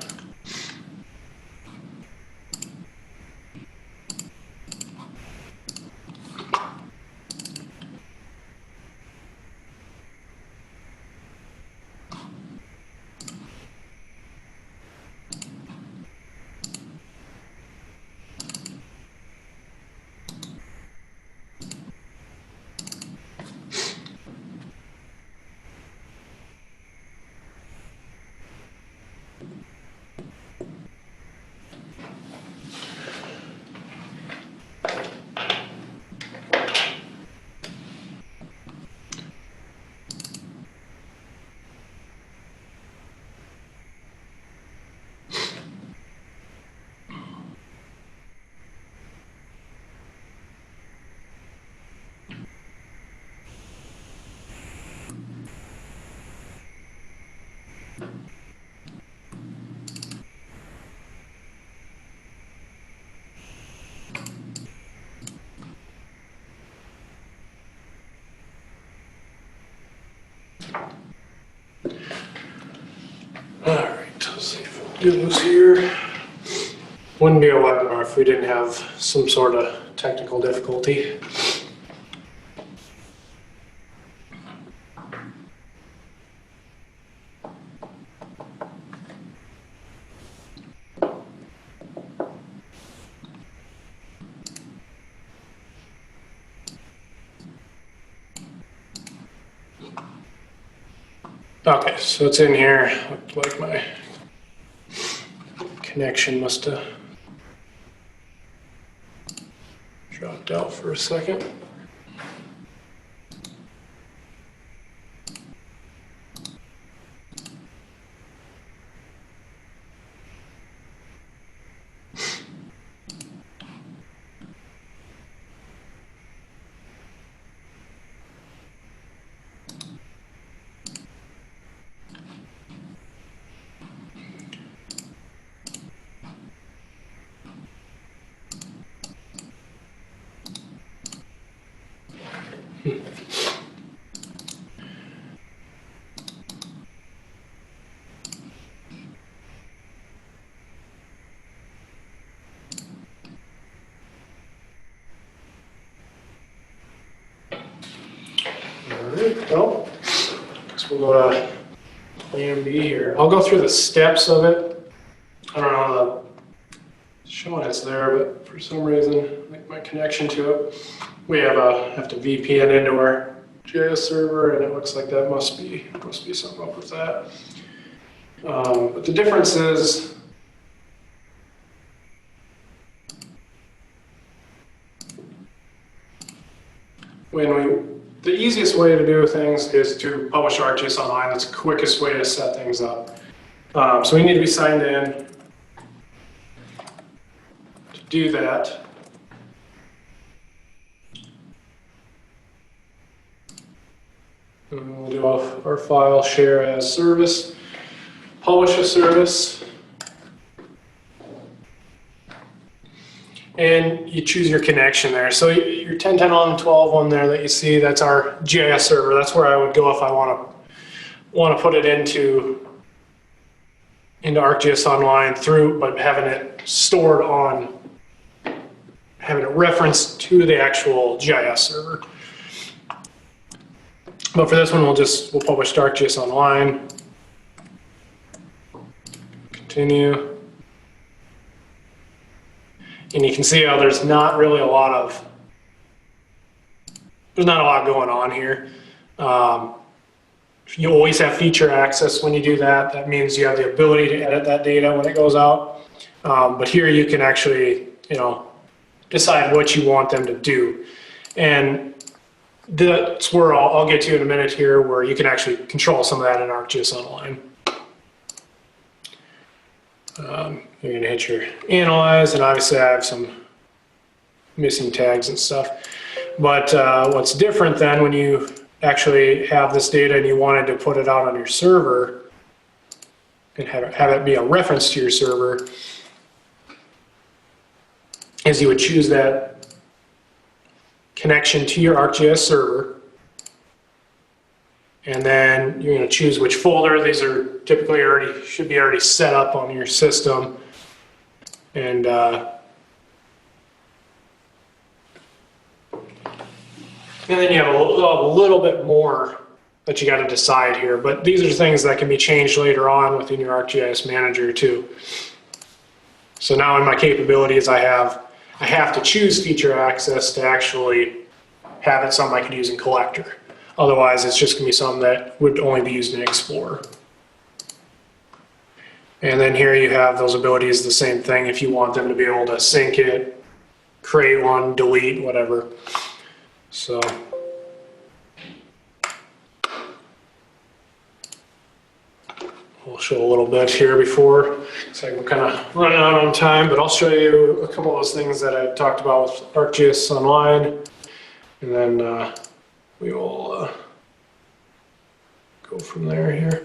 Do this here. Wouldn't be a webinar if we didn't have some sort of technical difficulty. Okay, so it's in here. Looked like my connection must have dropped out for a second. Well, guess we'll go to Plan B here. I'll go through the steps of it. I don't know, the showing it's there, but for some reason, like my connection to it, we have to VPN into our GIS server, and it looks like that must be something up with that. But the difference is, the easiest way to do things is to publish ArcGIS Online. That's the quickest way to set things up. So we need to be signed in. To do that, And we'll do our file share as service, publish a service. And you choose your connection there. So your 10.10.11.12 one there that you see, that's our GIS server. That's where I would go if I want to put it into ArcGIS Online but having it stored on, having it referenced to the actual GIS server. But for this one, we'll publish to ArcGIS Online. Continue. And you can see how there's not really a lot going on here. You always have feature access when you do that. That means you have the ability to edit that data when it goes out. But here you can actually, decide what you want them to do. And that's where I'll get to in a minute here, where you can actually control some of that in ArcGIS Online. You're going to hit your analyze, and obviously I have some missing tags and stuff. But what's different then when you actually have this data and you wanted to put it out on your server and have it be a reference to your server, is you would choose that connection to your ArcGIS server, and then you're going to choose which folder. These are typically should be already set up on your system. And then you have a little bit more that you got to decide here. But these are things that can be changed later on within your ArcGIS Manager too. So now in my capabilities, I have to choose feature access to actually have it something I could use in Collector. Otherwise, it's just going to be something that would only be used in Explorer. And then here you have those abilities, the same thing, if you want them to be able to sync it, create one, delete, whatever. So we'll show a little bit here before, so I'm kind of running out on time, but I'll show you a couple of those things that I talked about with ArcGIS Online, and then we will go from there here.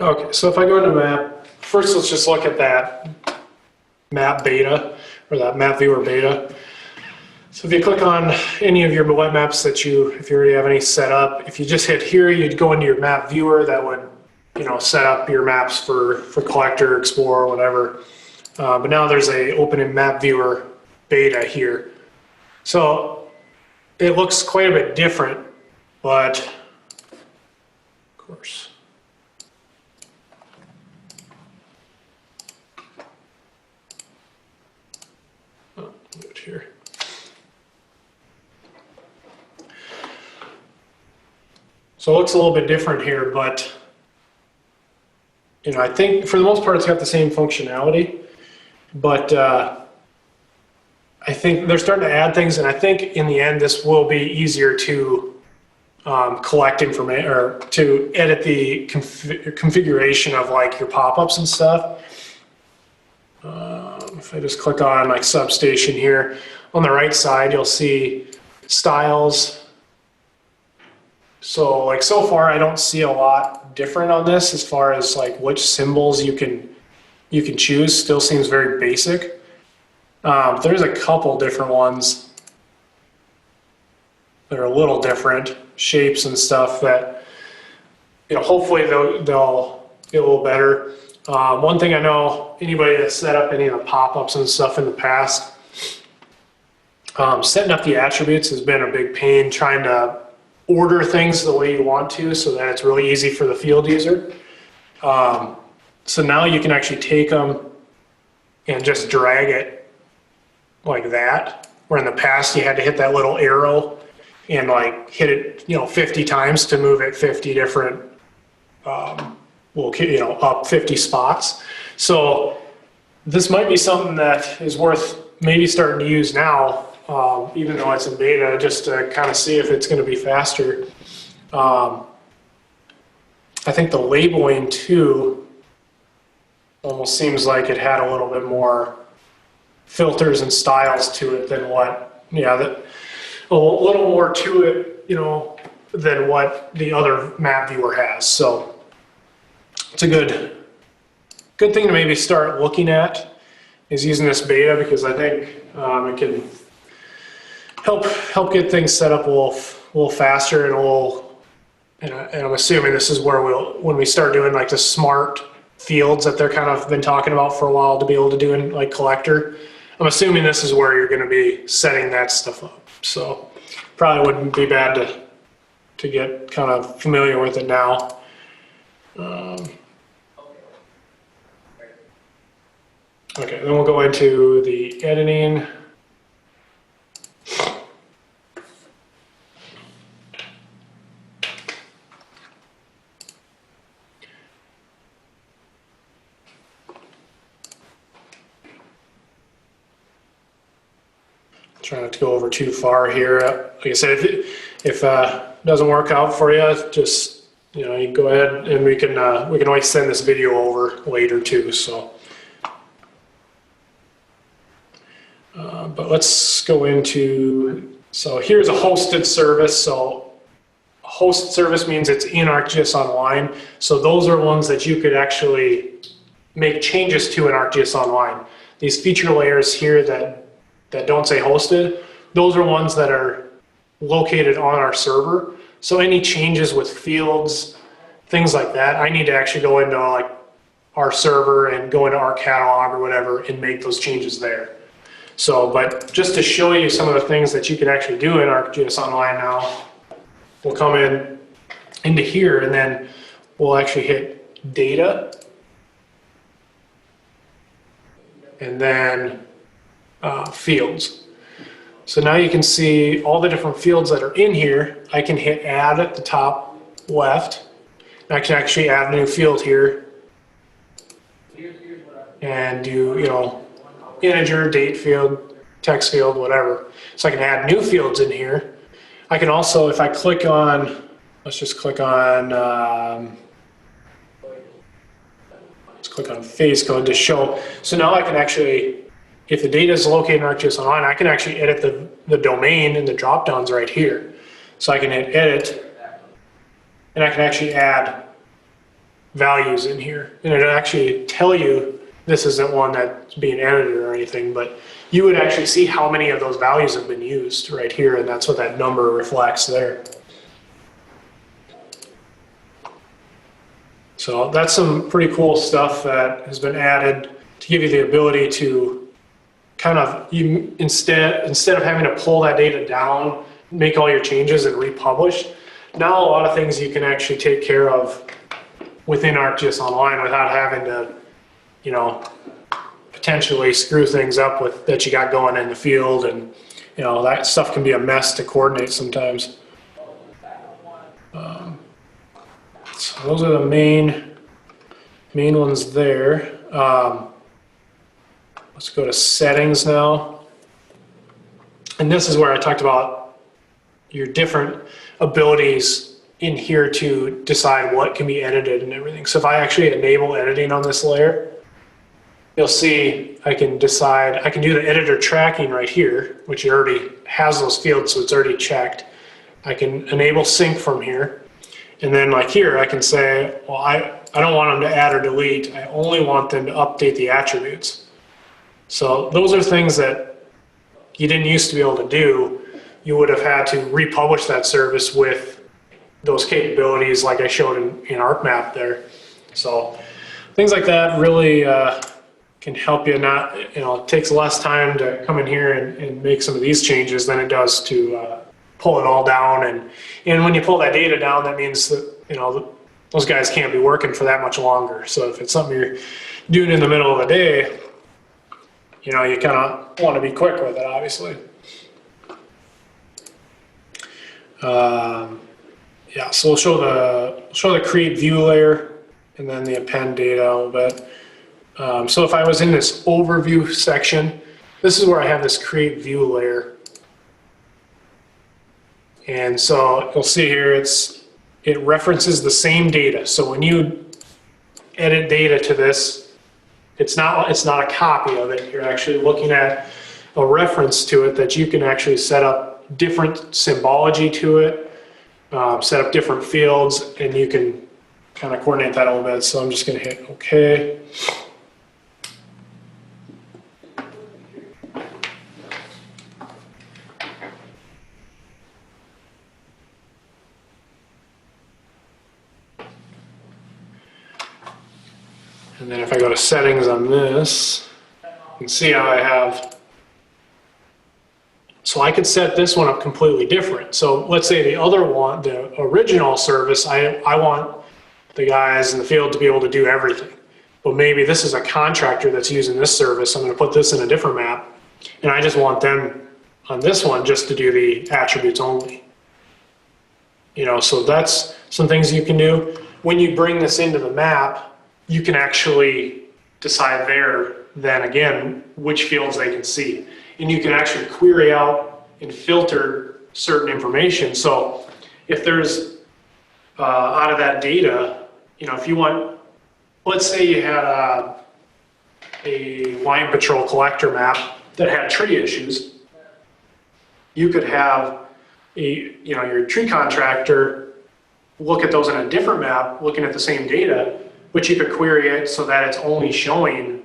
Okay, so if I go into map, first let's just look at that map beta, or that map viewer beta. So if you click on any of your web maps that if you already have any set up, if you just hit here, you'd go into your map viewer that would, set up your maps for Collector, Explorer, whatever. But now there's a open in map viewer beta here. So it looks quite a bit different, but of course. Here. So it looks a little bit different here, but I think for the most part it's got the same functionality, but I think they're starting to add things, and I think in the end this will be easier to collect information or to edit the configuration of like your pop-ups and stuff. If I just click on like Substation here, on the right side you'll see styles. So like so far I don't see a lot different on this as far as like which symbols you can choose. Still seems very basic. There's a couple different ones that are a little different, shapes and stuff that hopefully they'll get a little better. One thing I know, anybody that's set up any of the pop-ups and stuff in the past, setting up the attributes has been a big pain, trying to order things the way you want to so that it's really easy for the field user. So now you can actually take them and just drag it like that, where in the past you had to hit that little arrow and like hit it, 50 times to move it 50 different, up 50 spots. So this might be something that is worth maybe starting to use now, even though it's in beta, just to kind of see if it's going to be faster. I think the labeling too almost seems like it had a little bit more filters and styles to it than what, a little more to it, than what the other map viewer has. So it's a good thing to maybe start looking at, is using this beta, because I think it can help get things set up a little faster, and I'm assuming this is where when we start doing like the smart fields that they're kind of been talking about for a while to be able to do in like collector, I'm assuming this is where you're going to be setting that stuff up. So probably wouldn't be bad to get kind of familiar with it now. Okay, then we'll go into the editing. Try not to go over too far here. Like I said, if it doesn't work out for you, just you can go ahead and we can always send this video over later too. So, but let's go into. So here's a hosted service. So a hosted service means it's in ArcGIS Online. So those are ones that you could actually make changes to in ArcGIS Online. These feature layers here that don't say hosted, those are ones that are located on our server. So any changes with fields, things like that, I need to actually go into like our server and go into our catalog or whatever and make those changes there. So, but just to show you some of the things that you can actually do in ArcGIS Online now, we'll come into here, and then we'll actually hit data, and then fields. So now you can see all the different fields that are in here. I can hit add at the top left. I can actually add a new field here and do, integer, date field, text field, whatever. So I can add new fields in here. I can also, if I click on, let's just click on, let's click on phase code to show. So now I can actually, if the data is located in ArcGIS Online, I can actually edit the domain and the drop downs right here. So I can hit edit, and I can actually add values in here. And it'll actually tell you this isn't one that's being edited or anything, but you would actually see how many of those values have been used right here, and that's what that number reflects there. So that's some pretty cool stuff that has been added to give you the ability to kind of, instead of having to pull that data down, make all your changes and republish, now a lot of things you can actually take care of within ArcGIS Online without having to, potentially screw things up with that you got going in the field, and that stuff can be a mess to coordinate sometimes. So those are the main ones there. Let's go to settings now. And this is where I talked about your different abilities in here to decide what can be edited and everything. So if I actually enable editing on this layer, you'll see I can decide, I can do the editor tracking right here, which already has those fields, so it's already checked. I can enable sync from here. And then like here, I can say, well, I don't want them to add or delete. I only want them to update the attributes. So those are things that you didn't used to be able to do. You would have had to republish that service with those capabilities like I showed in ArcMap there. So things like that really can help you not, it takes less time to come in here and make some of these changes than it does to pull it all down. And when you pull that data down, that means that, those guys can't be working for that much longer. So if it's something you're doing in the middle of the day, you kind of want to be quick with it, obviously. Yeah, so we'll show the create view layer and then the append data a little bit. So if I was in this overview section, this is where I have this create view layer. And so you'll see here it references the same data. So when you edit data to this, it's not a copy of it. You're actually looking at a reference to it that you can actually set up different symbology to it, set up different fields, and you can kind of coordinate that a little bit. So I'm just going to hit OK. And then if I go to settings on this, you can see how I have, so I could set this one up completely different. So let's say the other one, the original service, I want the guys in the field to be able to do everything. But maybe this is a contractor that's using this service. I'm going to put this in a different map, and I just want them on this one just to do the attributes only. You know, so that's some things you can do. When you bring this into the map, you can actually decide there, then again, which fields they can see. And you can actually query out and filter certain information. So if there's, out of that data, you know, if you want, let's say you had a line patrol collector map that had tree issues, you could have your tree contractor look at those in a different map, looking at the same data, but you could query it so that it's only showing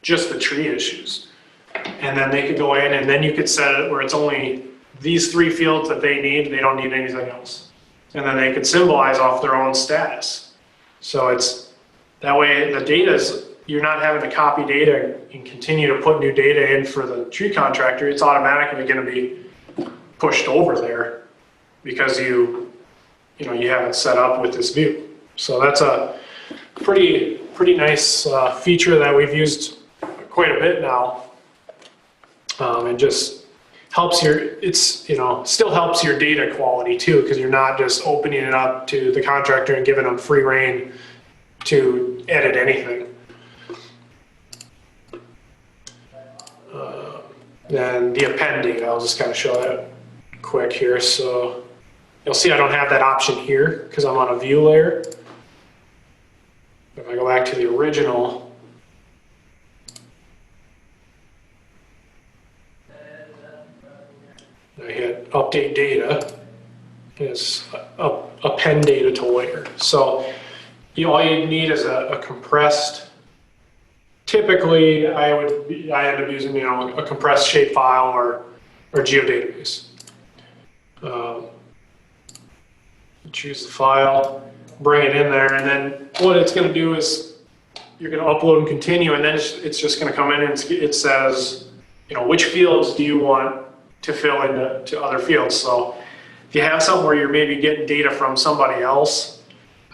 just the tree issues. And then they could go in and then you could set it where it's only these 3 fields that they need, they don't need anything else. And then they could symbolize off their own status. So it's, that way the data's, you're not having to copy data and continue to put new data in for the tree contractor. It's automatically going to be pushed over there because you have it set up with this view. So that's a pretty nice feature that we've used quite a bit now, and just helps still helps your data quality too, because you're not just opening it up to the contractor and giving them free rein to edit anything. Then the append data, I'll just kind of show that quick here. So you'll see I don't have that option here because I'm on a view layer. If I go back to the original, I hit update data, it's append data to layer. So all you need is a compressed, typically I end up using a compressed shapefile or geodatabase. Choose the file, bring it in there, and then what it's going to do is you're going to upload and continue, and then it's just going to come in and it says, which fields do you want to fill into other fields. So if you have something where you're maybe getting data from somebody else,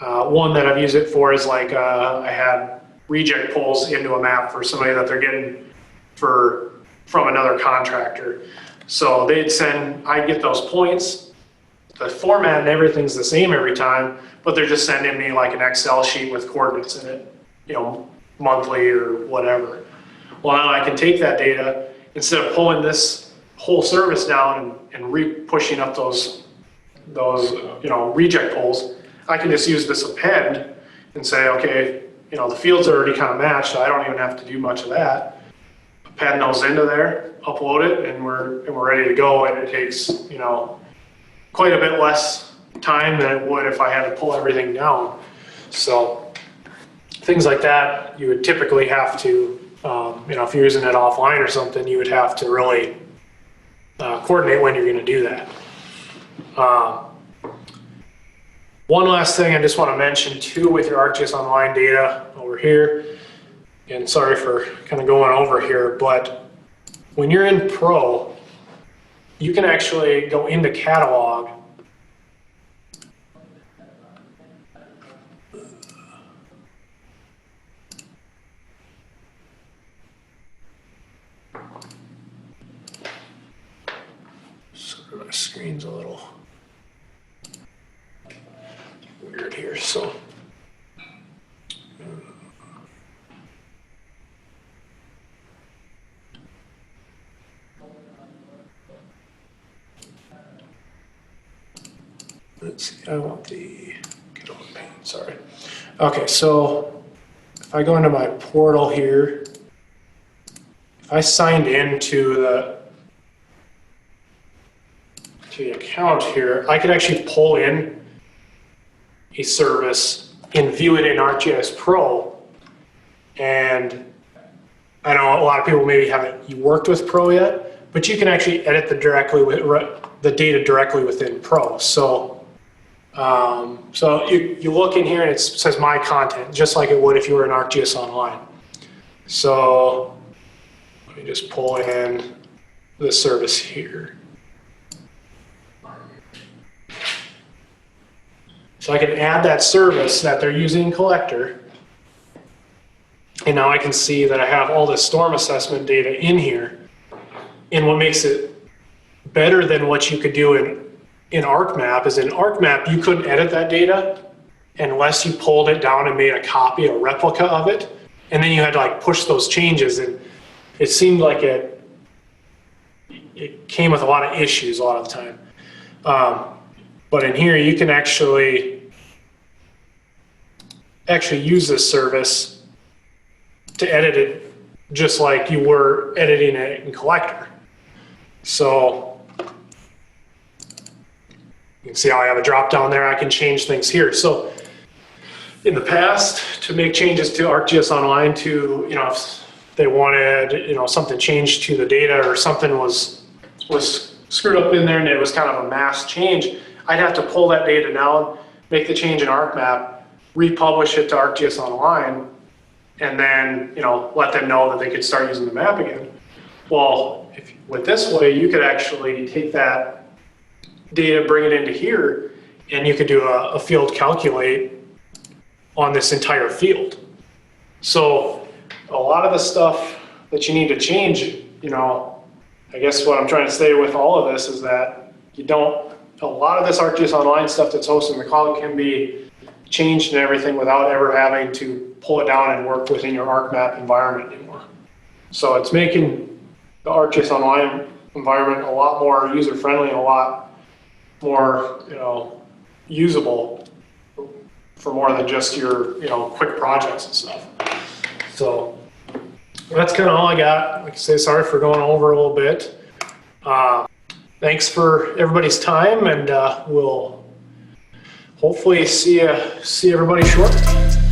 one that I've used it for is like I had reject pulls into a map for somebody that they're getting from another contractor. So I'd get those points. The format and everything's the same every time, but they're just sending me like an Excel sheet with coordinates in it, monthly or whatever. Well, now I can take that data, instead of pulling this whole service down and pushing up those reject pulls, I can just use this append and say, okay, the fields are already kind of matched, so I don't even have to do much of that. Append those into there, upload it, and we're ready to go. And it takes quite a bit less time than it would if I had to pull everything down. So things like that, you would typically have to, if you're using it offline or something, you would have to really coordinate when you're going to do that. One last thing I just want to mention too with your ArcGIS Online data over here, and sorry for kind of going over here, but when you're in Pro, you can actually go into catalog my screen's a little So. Let's see, I want the, get on pane, sorry. Okay, so if I go into my portal here, if I signed into the account here, I could actually pull in a service and view it in ArcGIS Pro. And I know a lot of people maybe haven't worked with Pro yet, but you can actually edit the data directly within Pro. So you look in here and it says My Content, just like it would if you were in ArcGIS Online. So let me just pull in the service here. So I can add that service that they're using in Collector. And now I can see that I have all this storm assessment data in here. And what makes it better than what you could do in ArcMap is in ArcMap, you couldn't edit that data unless you pulled it down and made a copy, a replica of it. And then you had to like push those changes. And it seemed like it came with a lot of issues a lot of the time. But in here, you can actually use this service to edit it just like you were editing it in Collector. So you can see how I have a drop down there. I can change things here. So in the past, to make changes to ArcGIS Online to, if they wanted, something changed to the data or something was screwed up in there and it was kind of a mass change, I'd have to pull that data down, make the change in ArcMap, republish it to ArcGIS Online, and then let them know that they could start using the map again. Well, with this way, you could actually take that data, bring it into here, and you could do a field calculate on this entire field. So a lot of the stuff that you need to change, I guess what I'm trying to say with all of this is that a lot of this ArcGIS Online stuff that's hosted in the cloud can be changed and everything without ever having to pull it down and work within your ArcMap environment anymore. So it's making the ArcGIS Online environment a lot more user-friendly and a lot more, usable for more than just your, quick projects and stuff. So that's kind of all I got. Like I say, sorry for going over a little bit. Thanks for everybody's time, and we'll hopefully see everybody shortly.